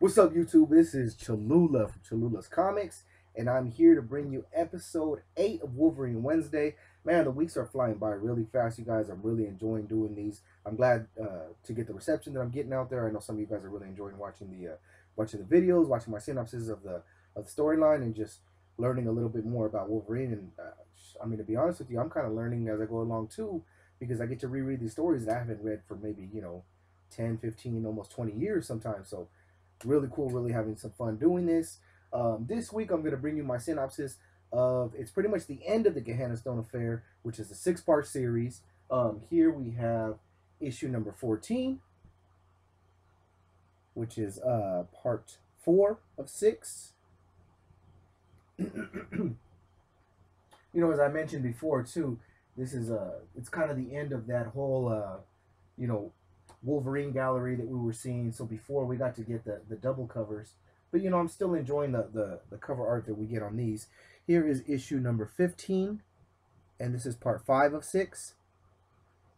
What's up, YouTube? This is Cholula from Cholula's Comics, and I'm here to bring you episode 8 of Wolverine Wednesday. Man, the weeks are flying by really fast, you guys. I'm really enjoying doing these. I'm glad to get the reception that I'm getting out there. I know some of you guys are really enjoying watching the videos, watching my synopsis of the storyline, and just learning a little bit more about Wolverine. And I mean, to be honest with you, I'm kind of learning as I go along too, because I get to reread these stories that I haven't read for maybe 10, 15, almost 20 years sometimes. So really cool, really having some fun doing this. This week I'm going to bring you my synopsis of, it's pretty much the end of the Gehenna Stone Affair, which is a 6-part series. Here we have issue number 14, which is part 4 of 6. As I mentioned before too, this is it's kind of the end of that whole Wolverine gallery that we were seeing. So before we got to get the double covers, but I'm still enjoying the cover art that we get on these. Here is issue number 15, and this is part 5 of 6.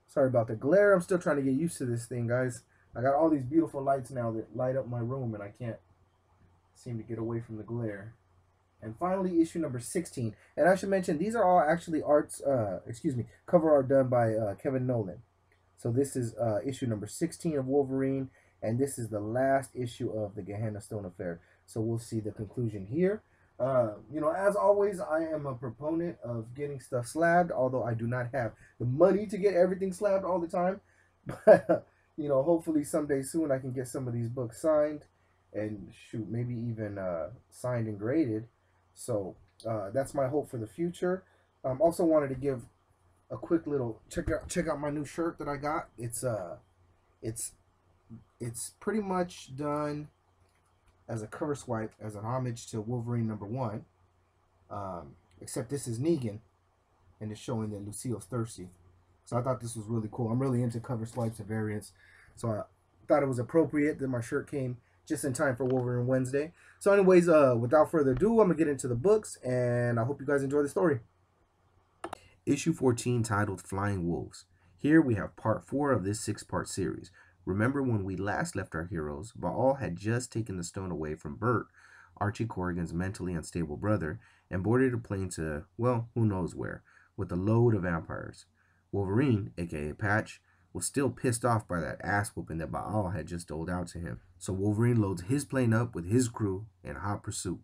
Sorry about the glare. I'm still trying to get used to this thing, guys. I got all these beautiful lights now that light up my room, and I can't seem to get away from the glare. And finally, issue number 16. And I should mention, these are all actually cover art done by Kevin Nolan. So this is issue number 16 of Wolverine, and this is the last issue of the Gehenna Stone Affair. So we'll see the conclusion here. As always, I am a proponent of getting stuff slabbed, although I do not have the money to get everything slabbed all the time. But, hopefully someday soon I can get some of these books signed, and shoot, maybe even signed and graded. So that's my hope for the future. Also wanted to give a quick little check out my new shirt that I got. It's pretty much done as a cover swipe, as an homage to Wolverine #1. Except this is Negan, and it's showing that Lucille's thirsty. So I thought this was really cool. I'm really into cover swipes and variants, so I thought it was appropriate that my shirt came just in time for Wolverine Wednesday. So anyways, without further ado, I'm gonna get into the books, and I hope you guys enjoy the story. Issue 14, titled Flying Wolves. Here we have part 4 of this 6-part series. Remember when we last left our heroes, Baal had just taken the stone away from Bert, Archie Corrigan's mentally unstable brother, and boarded a plane to, well, who knows where, with a load of vampires. Wolverine, aka Patch, was still pissed off by that ass whooping that Baal had just doled out to him. So Wolverine loads his plane up with his crew in hot pursuit.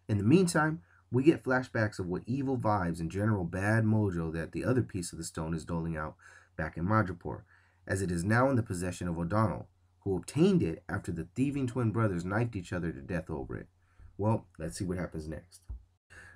In the meantime, we get flashbacks of what evil vibes and general bad mojo that the other piece of the stone is doling out back in Madripoor, as it is now in the possession of O'Donnell, who obtained it after the thieving twin brothers knifed each other to death over it. Well, let's see what happens next.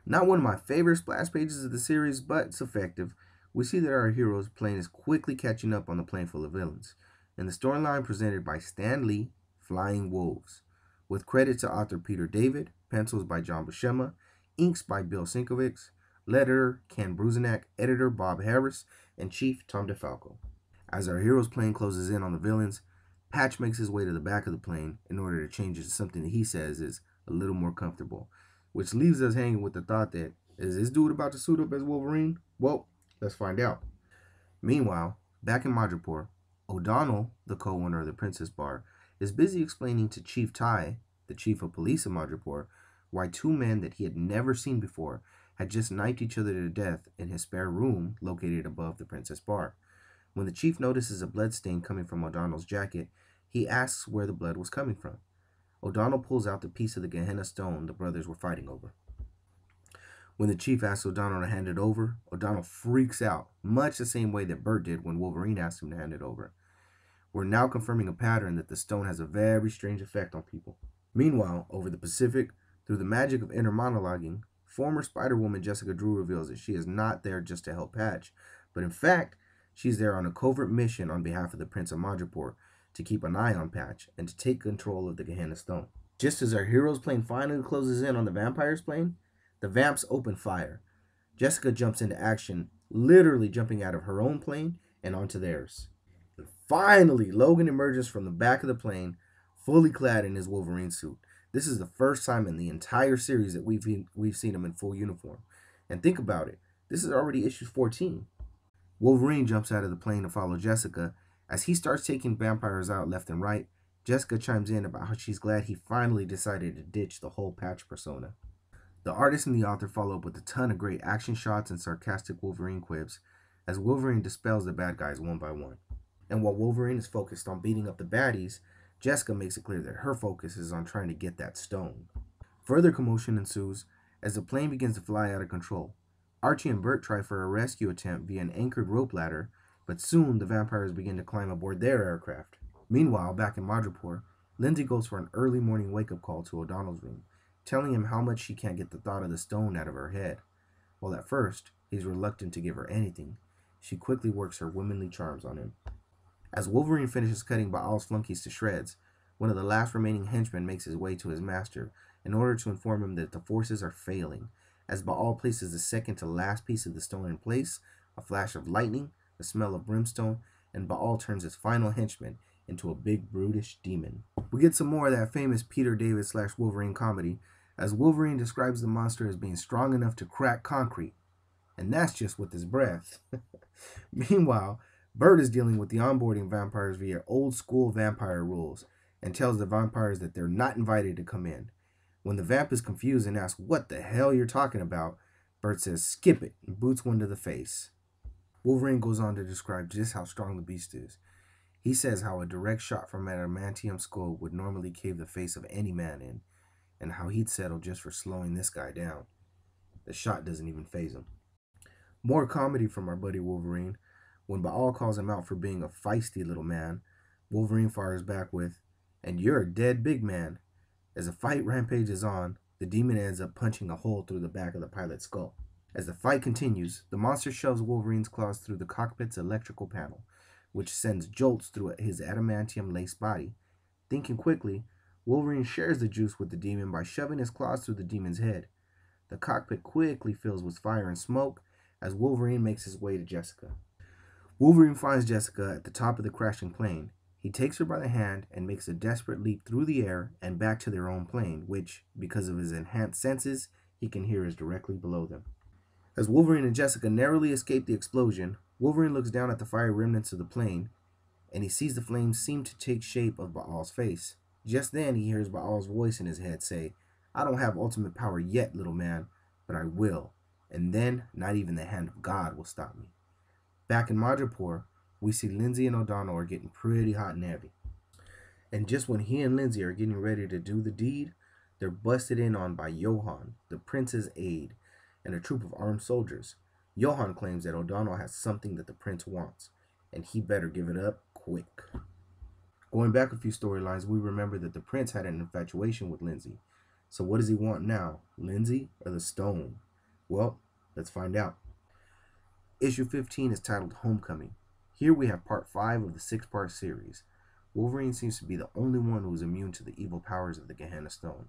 Not one of my favorite splash pages of the series, but it's effective. We see that our hero's plane is quickly catching up on the plane full of villains, and the storyline presented by Stan Lee, Flying Wolves, with credit to author Peter David, pencils by John Buscema, inks by Bill Sienkiewicz, letterer Ken Bruzenak, editor Bob Harris, and chief Tom DeFalco. As our hero's plane closes in on the villains, Patch makes his way to the back of the plane in order to change it to something that he says is a little more comfortable, which leaves us hanging with the thought that, is this dude about to suit up as Wolverine? Well, let's find out. Meanwhile, back in Madripoor, O'Donnell, the co-owner of the Princess Bar, is busy explaining to Chief Ty, the chief of police of Madripoor, why 2 men that he had never seen before had just knifed each other to death in his spare room located above the Princess Bar. When the chief notices a blood stain coming from O'Donnell's jacket, he asks where the blood was coming from. O'Donnell pulls out the piece of the Gehenna stone the brothers were fighting over. When the chief asks O'Donnell to hand it over, O'Donnell freaks out, much the same way that Bert did when Wolverine asked him to hand it over. We're now confirming a pattern that the stone has a very strange effect on people. Meanwhile, over the Pacific, through the magic of inner monologuing, former Spider-Woman Jessica Drew reveals that she is not there just to help Patch, but in fact, she's there on a covert mission on behalf of the Prince of Madripoor to keep an eye on Patch and to take control of the Gehenna Stone. Just as our hero's plane finally closes in on the vampire's plane, the vamps open fire. Jessica jumps into action, literally jumping out of her own plane and onto theirs. And finally, Logan emerges from the back of the plane, fully clad in his Wolverine suit. This is the first time in the entire series that we've seen him in full uniform. And think about it, this is already issue 14. Wolverine jumps out of the plane to follow Jessica. As he starts taking vampires out left and right, Jessica chimes in about how she's glad he finally decided to ditch the whole Patch persona. The artist and the author follow up with a ton of great action shots and sarcastic Wolverine quips as Wolverine dispels the bad guys one by one. And while Wolverine is focused on beating up the baddies, Jessica makes it clear that her focus is on trying to get that stone. Further commotion ensues as the plane begins to fly out of control. Archie and Bert try for a rescue attempt via an anchored rope ladder, but soon the vampires begin to climb aboard their aircraft. Meanwhile, back in Madripoor, Lindsay goes for an early morning wake-up call to O'Donnell's room, telling him how much she can't get the thought of the stone out of her head. While at first, he's reluctant to give her anything, she quickly works her womanly charms on him. As Wolverine finishes cutting Baal's flunkies to shreds, one of the last remaining henchmen makes his way to his master in order to inform him that the forces are failing. As Baal places the second to last piece of the stone in place, a flash of lightning, the smell of brimstone, and Baal turns his final henchman into a big brutish demon. We get some more of that famous Peter David / Wolverine comedy, as Wolverine describes the monster as being strong enough to crack concrete, and that's just with his breath. Meanwhile, Bert is dealing with the onboarding vampires via old school vampire rules and tells the vampires that they're not invited to come in. When the vamp is confused and asks what the hell you're talking about, Bert says skip it and boots one to the face. Wolverine goes on to describe just how strong the beast is. He says how a direct shot from an adamantium skull would normally cave the face of any man in, and how he'd settle just for slowing this guy down. The shot doesn't even faze him. More comedy from our buddy Wolverine. When Baal calls him out for being a feisty little man, Wolverine fires back with, "And you're a dead big man." As the fight rampages on, the demon ends up punching a hole through the back of the pilot's skull. As the fight continues, the monster shoves Wolverine's claws through the cockpit's electrical panel, which sends jolts through his adamantium-laced body. Thinking quickly, Wolverine shares the juice with the demon by shoving his claws through the demon's head. The cockpit quickly fills with fire and smoke as Wolverine makes his way to Jessica. Wolverine finds Jessica at the top of the crashing plane. He takes her by the hand and makes a desperate leap through the air and back to their own plane, which, because of his enhanced senses, he can hear is directly below them. As Wolverine and Jessica narrowly escape the explosion, Wolverine looks down at the fire remnants of the plane, and he sees the flames seem to take shape of Baal's face. Just then he hears Baal's voice in his head say, "I don't have ultimate power yet, little man, but I will, and then not even the hand of God will stop me." Back in Madripoor, we see Lindsay and O'Donnell are getting pretty hot and heavy. And just when he and Lindsay are getting ready to do the deed, they're busted in on by Johan, the prince's aide, and a troop of armed soldiers. Johan claims that O'Donnell has something that the prince wants, and he better give it up quick. Going back a few storylines, we remember that the prince had an infatuation with Lindsay. So what does he want now, Lindsay or the stone? Well, let's find out. Issue 15 is titled Homecoming. Here we have part 5 of the 6-part series. Wolverine seems to be the only one who is immune to the evil powers of the Gehenna Stone,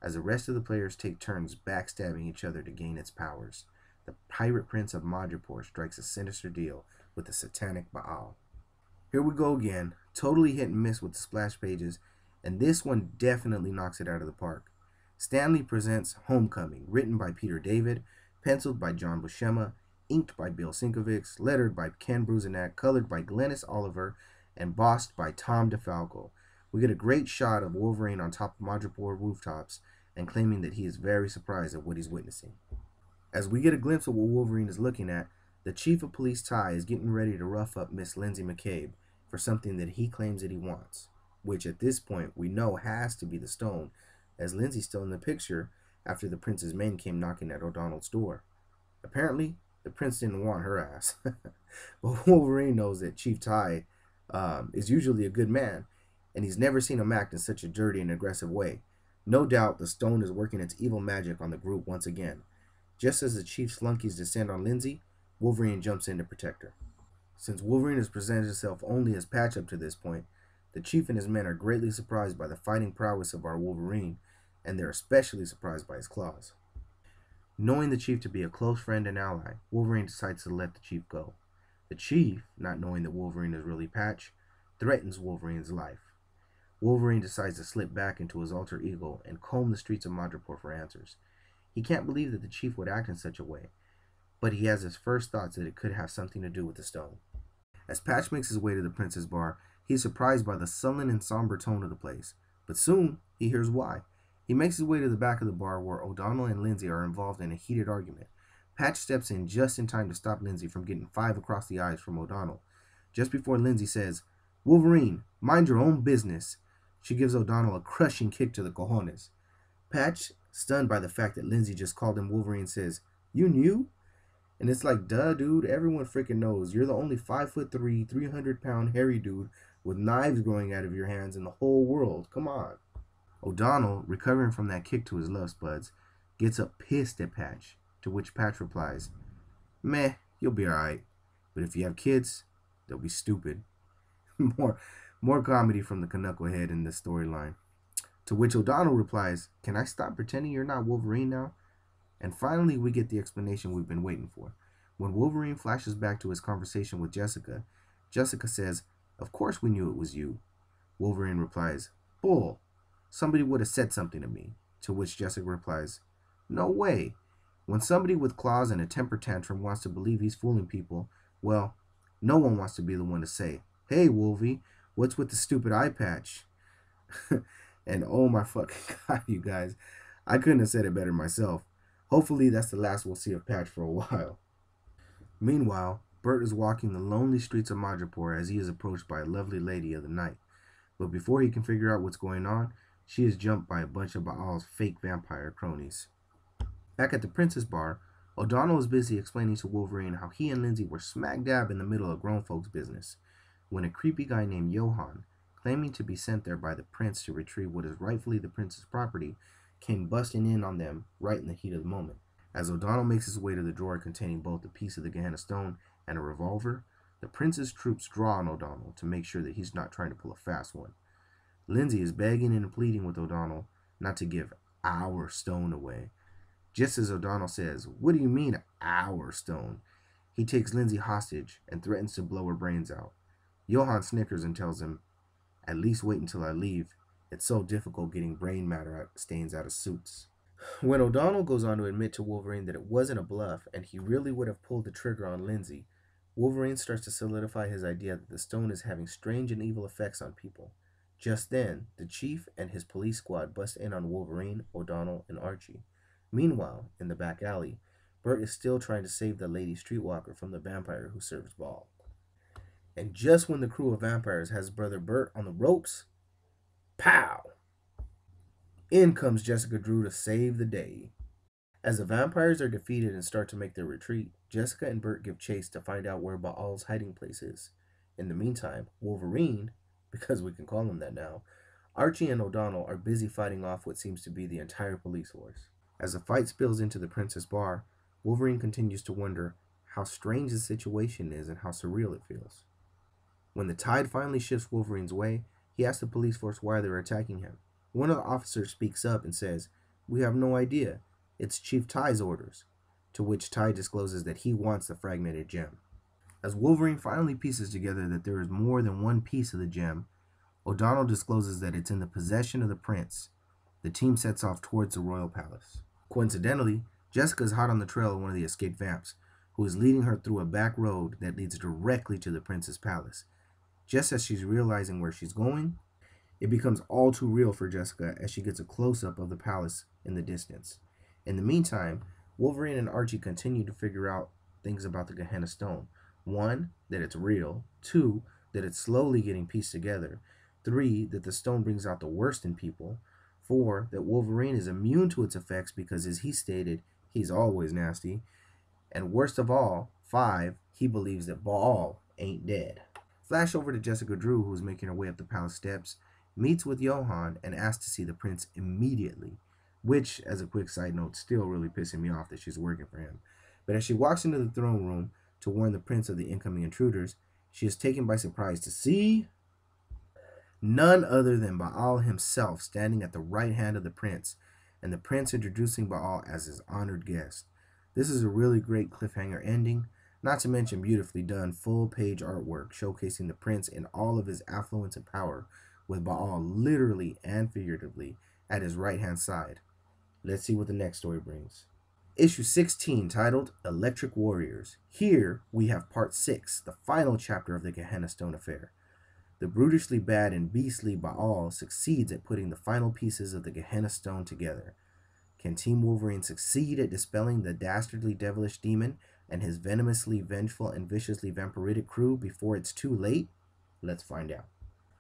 as the rest of the players take turns backstabbing each other to gain its powers. The Pirate Prince of Madripoor strikes a sinister deal with the satanic Baal. Here we go again, totally hit and miss with the splash pages, and this one definitely knocks it out of the park. Stanley presents Homecoming, written by Peter David, penciled by John Buscema, inked by Bill Sinkovich, lettered by Ken Bruzenak, colored by Glennis Oliver, and bossed by Tom DeFalco. We get a great shot of Wolverine on top of Madripoor rooftops and claiming that he is very surprised at what he's witnessing. As we get a glimpse of what Wolverine is looking at, the chief of police Ty is getting ready to rough up Miss Lindsay McCabe for something that he claims that he wants, which at this point we know has to be the stone, as Lindsay's still in the picture after the prince's men came knocking at O'Donnell's door. Apparently, the prince didn't want her ass. But Wolverine knows that Chief Ty is usually a good man, and he's never seen him act in such a dirty and aggressive way. No doubt the stone is working its evil magic on the group once again. Just as the chief's flunkies descend on Lindsay, Wolverine jumps in to protect her. Since Wolverine has presented himself only as patch up to this point, the chief and his men are greatly surprised by the fighting prowess of our Wolverine, and they're especially surprised by his claws. Knowing the chief to be a close friend and ally, Wolverine decides to let the chief go. The chief, not knowing that Wolverine is really Patch, threatens Wolverine's life. Wolverine decides to slip back into his alter ego and comb the streets of Madripoor for answers. He can't believe that the chief would act in such a way, but he has his first thoughts that it could have something to do with the stone. As Patch makes his way to the prince's bar, He's surprised by the sullen and somber tone of the place, but soon he hears why. He makes his way to the back of the bar where O'Donnell and Lindsay are involved in a heated argument. Patch steps in just in time to stop Lindsay from getting 5 across the eyes from O'Donnell. Just before Lindsay says, "Wolverine, mind your own business," she gives O'Donnell a crushing kick to the cojones. Patch, stunned by the fact that Lindsay just called him Wolverine, says, "You knew?" And it's like, duh, dude, everyone freaking knows. You're the only 5'3", 300-pound hairy dude with knives growing out of your hands in the whole world. Come on. O'Donnell, recovering from that kick to his love spuds, gets up pissed at Patch, to which Patch replies, "Meh, you'll be alright. But if you have kids, they'll be stupid." more, more comedy from the Knucklehead in this storyline. To which O'Donnell replies, "Can I stop pretending you're not Wolverine now?" And finally, we get the explanation we've been waiting for. When Wolverine flashes back to his conversation with Jessica, Jessica says, "Of course we knew it was you." Wolverine replies, "Bull. Somebody would have said something to me." To which Jessica replies, "No way. When somebody with claws and a temper tantrum wants to believe he's fooling people, well, no one wants to be the one to say, 'Hey, Wolvie, what's with the stupid eye patch?'" And oh my fucking god, you guys, I couldn't have said it better myself. Hopefully that's the last we'll see of Patch for a while. Meanwhile, Bert is walking the lonely streets of Madripoor as he is approached by a lovely lady of the night. But before he can figure out what's going on, she is jumped by a bunch of Baal's fake vampire cronies. Back at the Princess Bar, O'Donnell is busy explaining to Wolverine how he and Lindsay were smack dab in the middle of grown folks' business, when a creepy guy named Johann, claiming to be sent there by the prince to retrieve what is rightfully the prince's property, came busting in on them right in the heat of the moment. As O'Donnell makes his way to the drawer containing both a piece of the Gehenna Stone and a revolver, the prince's troops draw on O'Donnell to make sure that he's not trying to pull a fast one. Lindsay is begging and pleading with O'Donnell not to give our stone away. Just as O'Donnell says, "What do you mean, our stone?" he takes Lindsay hostage and threatens to blow her brains out. Johann snickers and tells him, "At least wait until I leave. It's so difficult getting brain matter stains out of suits." When O'Donnell goes on to admit to Wolverine that it wasn't a bluff and he really would have pulled the trigger on Lindsay, Wolverine starts to solidify his idea that the stone is having strange and evil effects on people. Just then, the chief and his police squad bust in on Wolverine, O'Donnell, and Archie. Meanwhile, in the back alley, Bert is still trying to save the lady streetwalker from the vampire who serves Baal. And just when the crew of vampires has brother Bert on the ropes, pow! In comes Jessica Drew to save the day. As the vampires are defeated and start to make their retreat, Jessica and Bert give chase to find out where Baal's hiding place is. In the meantime, Wolverine, because we can call him that now, Archie and O'Donnell are busy fighting off what seems to be the entire police force. As the fight spills into the Princess Bar, Wolverine continues to wonder how strange the situation is and how surreal it feels. When the tide finally shifts Wolverine's way, he asks the police force why they're attacking him. One of the officers speaks up and says, "We have no idea. It's Chief Ty's orders." To which Ty discloses that he wants the fragmented gem. As Wolverine finally pieces together that there is more than one piece of the gem, O'Donnell discloses that it's in the possession of the prince. The team sets off towards the royal palace. Coincidentally, Jessica is hot on the trail of one of the escaped vamps, who is leading her through a back road that leads directly to the prince's palace. Just as she's realizing where she's going, it becomes all too real for Jessica as she gets a close-up of the palace in the distance. In the meantime, Wolverine and Archie continue to figure out things about the Gehenna Stone. 1, that it's real. 2, that it's slowly getting pieced together. 3, that the stone brings out the worst in people. 4, that Wolverine is immune to its effects because, as he stated, he's always nasty. And worst of all, 5, he believes that Baal ain't dead. Flash over to Jessica Drew, who is making her way up the palace steps, meets with Johann, and asks to see the prince immediately, which, as a quick side note, still really pissing me off that she's working for him. But as she walks into the throne room to warn the prince of the incoming intruders, she is taken by surprise to see none other than Baal himself standing at the right hand of the prince, and the prince introducing Baal as his honored guest. This is a really great cliffhanger ending, not to mention beautifully done full-page artwork showcasing the prince in all of his affluence and power, with Baal literally and figuratively at his right-hand side. Let's see what the next story brings. Issue 16, titled Electric Warriors. Here we have part 6, the final chapter of the Gehenna Stone Affair. The brutishly bad and beastly Baal succeeds at putting the final pieces of the Gehenna Stone together. Can Team Wolverine succeed at dispelling the dastardly devilish demon and his venomously vengeful and viciously vampiric crew before it's too late? Let's find out.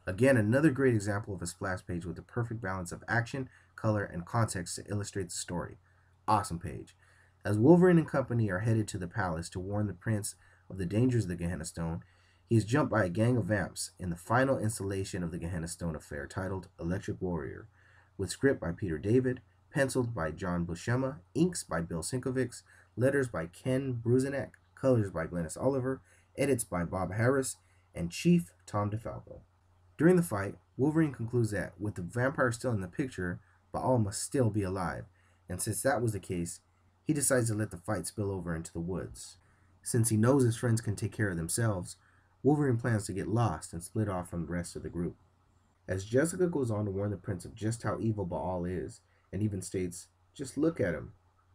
Again, another great example of a splash page with the perfect balance of action, color, and context to illustrate the story. Awesome page. As Wolverine and company are headed to the palace to warn the prince of the dangers of the Gehenna Stone, he is jumped by a gang of vamps in the final installation of the Gehenna Stone Affair, titled Electric Warrior, with script by Peter David, penciled by John Buscema, inks by Bill Sinkovich, letters by Ken Bruzenak, colors by Glennis Oliver, edits by Bob Harris, and Chief Tom DeFalco. During the fight, Wolverine concludes that, with the vampire still in the picture, Baal must still be alive, and since that was the case, he decides to let the fight spill over into the woods. Since he knows his friends can take care of themselves, Wolverine plans to get lost and split off from the rest of the group. As Jessica goes on to warn the prince of just how evil Baal is, and even states, "Just look at him,"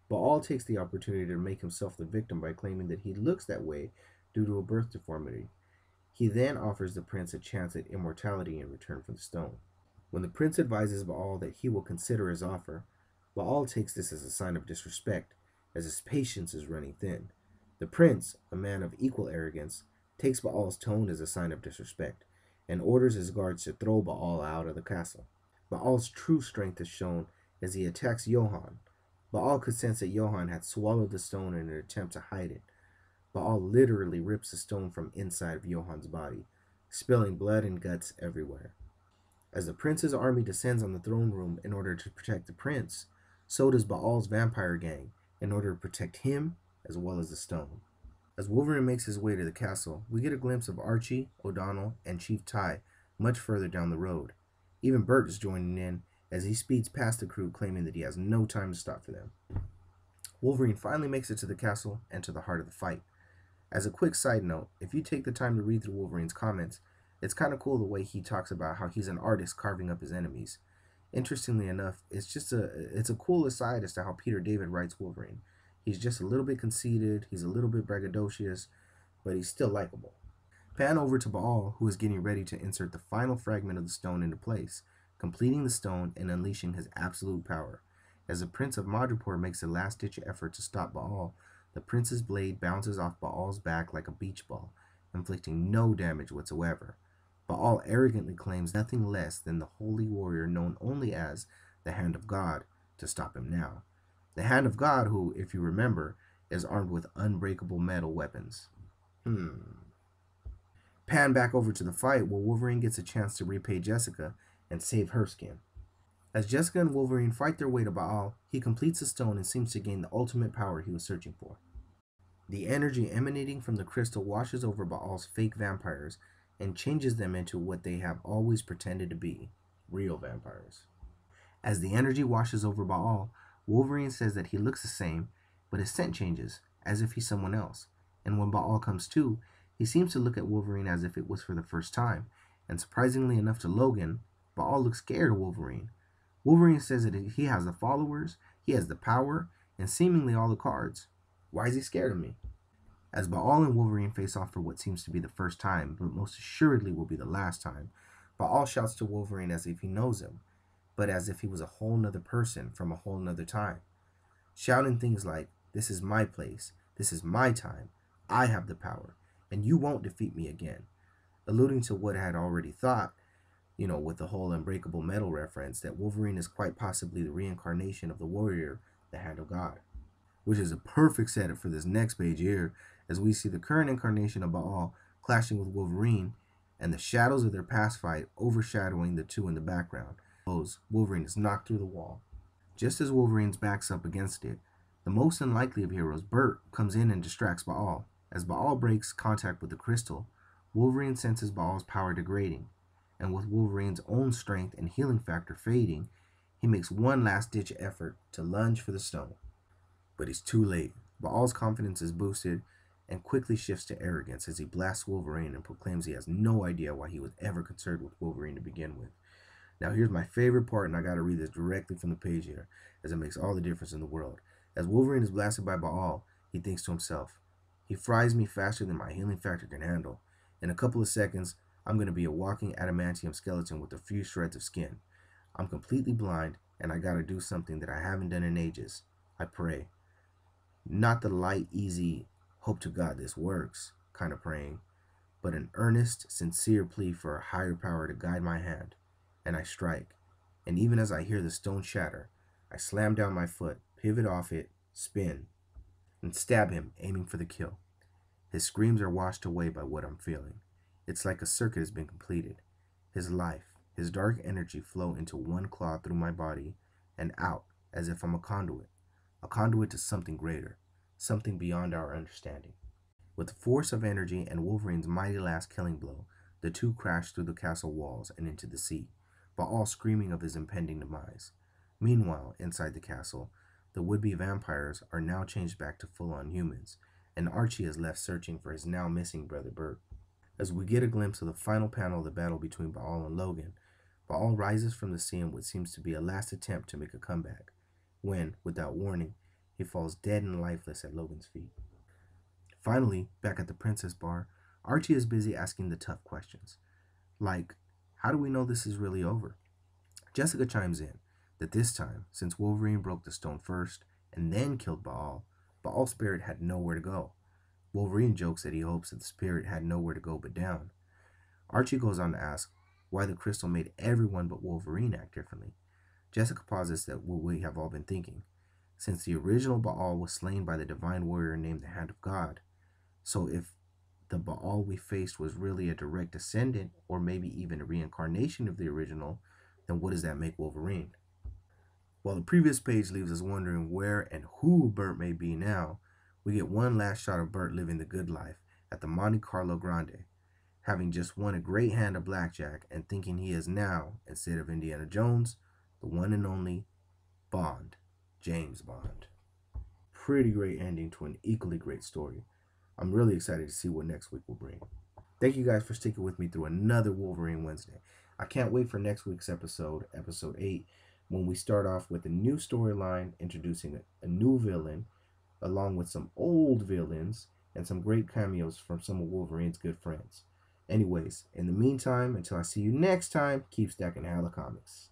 Baal takes the opportunity to make himself the victim by claiming that he looks that way due to a birth deformity. He then offers the prince a chance at immortality in return for the stone. When the prince advises Baal that he will consider his offer, Baal takes this as a sign of disrespect, as his patience is running thin. The prince, a man of equal arrogance, takes Baal's tone as a sign of disrespect, and orders his guards to throw Baal out of the castle. Baal's true strength is shown as he attacks Johann. Baal could sense that Johann had swallowed the stone in an attempt to hide it. Baal literally rips the stone from inside of Johann's body, spilling blood and guts everywhere. As the prince's army descends on the throne room in order to protect the prince, so does Baal's vampire gang in order to protect him as well as the stone. As Wolverine makes his way to the castle, we get a glimpse of Archie, O'Donnell, and Chief Ty much further down the road. Even Bert is joining in as he speeds past the crew, claiming that he has no time to stop for them. Wolverine finally makes it to the castle and to the heart of the fight. As a quick side note, if you take the time to read through Wolverine's comments, it's kind of cool the way he talks about how he's an artist carving up his enemies. Interestingly enough, it's a cool aside as to how Peter David writes Wolverine. He's just a little bit conceited, he's a little bit braggadocious, but he's still likable. Pan over to Baal, who is getting ready to insert the final fragment of the stone into place, completing the stone and unleashing his absolute power. As the Prince of Madripoor makes a last-ditch effort to stop Baal, the prince's blade bounces off Baal's back like a beach ball, inflicting no damage whatsoever. Baal arrogantly claims nothing less than the holy warrior known only as the Hand of God to stop him now. The Hand of God, who, if you remember, is armed with unbreakable metal weapons. Pan back over to the fight where Wolverine gets a chance to repay Jessica and save her skin. As Jessica and Wolverine fight their way to Baal, he completes the stone and seems to gain the ultimate power he was searching for. The energy emanating from the crystal washes over Baal's fake vampires and changes them into what they have always pretended to be, real vampires. As the energy washes over Baal, Wolverine says that he looks the same, but his scent changes, as if he's someone else. And when Baal comes to, he seems to look at Wolverine as if it was for the first time, and surprisingly enough to Logan, Baal looks scared of Wolverine. Wolverine says that he has the followers, he has the power, and seemingly all the cards. Why is he scared of me? As Baal and Wolverine face off for what seems to be the first time, but most assuredly will be the last time, Baal shouts to Wolverine as if he knows him, but as if he was a whole nother person from a whole nother time. Shouting things like, "This is my place, this is my time, I have the power, and you won't defeat me again," alluding to what I had already thought, with the whole unbreakable metal reference, that Wolverine is quite possibly the reincarnation of the warrior, the Hand of God. Which is a perfect setup for this next page here, as we see the current incarnation of Baal clashing with Wolverine, and the shadows of their past fight overshadowing the two in the background. Wolverine is knocked through the wall. Just as Wolverine's back's up against it, the most unlikely of heroes, Bert, comes in and distracts Baal. As Baal breaks contact with the crystal, Wolverine senses Baal's power degrading, and with Wolverine's own strength and healing factor fading, he makes one last-ditch effort to lunge for the stone. But he's too late. Baal's confidence is boosted and quickly shifts to arrogance as he blasts Wolverine and proclaims he has no idea why he was ever concerned with Wolverine to begin with. Now here's my favorite part, and I gotta read this directly from the page here, as it makes all the difference in the world. As Wolverine is blasted by Baal, he thinks to himself, "He fries me faster than my healing factor can handle. In a couple of seconds, I'm going to be a walking adamantium skeleton with a few shreds of skin. I'm completely blind, and I gotta do something that I haven't done in ages. I pray. Not the light, easy, hope to God this works kind of praying, but an earnest, sincere plea for a higher power to guide my hand. And I strike. And even as I hear the stone shatter, I slam down my foot, pivot off it, spin, and stab him, aiming for the kill. His screams are washed away by what I'm feeling. It's like a circuit has been completed. His life, his dark energy flow into one claw through my body and out as if I'm a conduit to something greater, something beyond our understanding. With the force of energy and Wolverine's mighty last killing blow, the two crash through the castle walls and into the sea, all screaming of his impending demise. Meanwhile, inside the castle, the would-be vampires are now changed back to full-on humans, and Archie is left searching for his now missing brother Bert. As we get a glimpse of the final panel of the battle between Baal and Logan, Baal rises from the sea in what seems to be a last attempt to make a comeback, when, without warning, he falls dead and lifeless at Logan's feet. Finally, back at the Princess Bar, Archie is busy asking the tough questions, like, how do we know this is really over? Jessica chimes in that this time, since Wolverine broke the stone first and then killed Baal's spirit had nowhere to go. Wolverine jokes that he hopes that the spirit had nowhere to go but down. Archie goes on to ask why the crystal made everyone but Wolverine act differently. Jessica posits that what we have all been thinking. Since the original Baal was slain by the divine warrior named the Hand of God, so if the Baal we faced was really a direct descendant or maybe even a reincarnation of the original, then what does that make Wolverine? While the previous page leaves us wondering where and who Bert may be now, we get one last shot of Bert living the good life at the Monte Carlo Grande, having just won a great hand of blackjack and thinking he is now, instead of Indiana Jones, the one and only Bond, James Bond. Pretty great ending to an equally great story. I'm really excited to see what next week will bring. Thank you guys for sticking with me through another Wolverine Wednesday. I can't wait for next week's episode, episode 8, when we start off with a new storyline introducing a new villain, along with some old villains and some great cameos from some of Wolverine's good friends. Anyways, in the meantime, until I see you next time, keep stacking hella comics.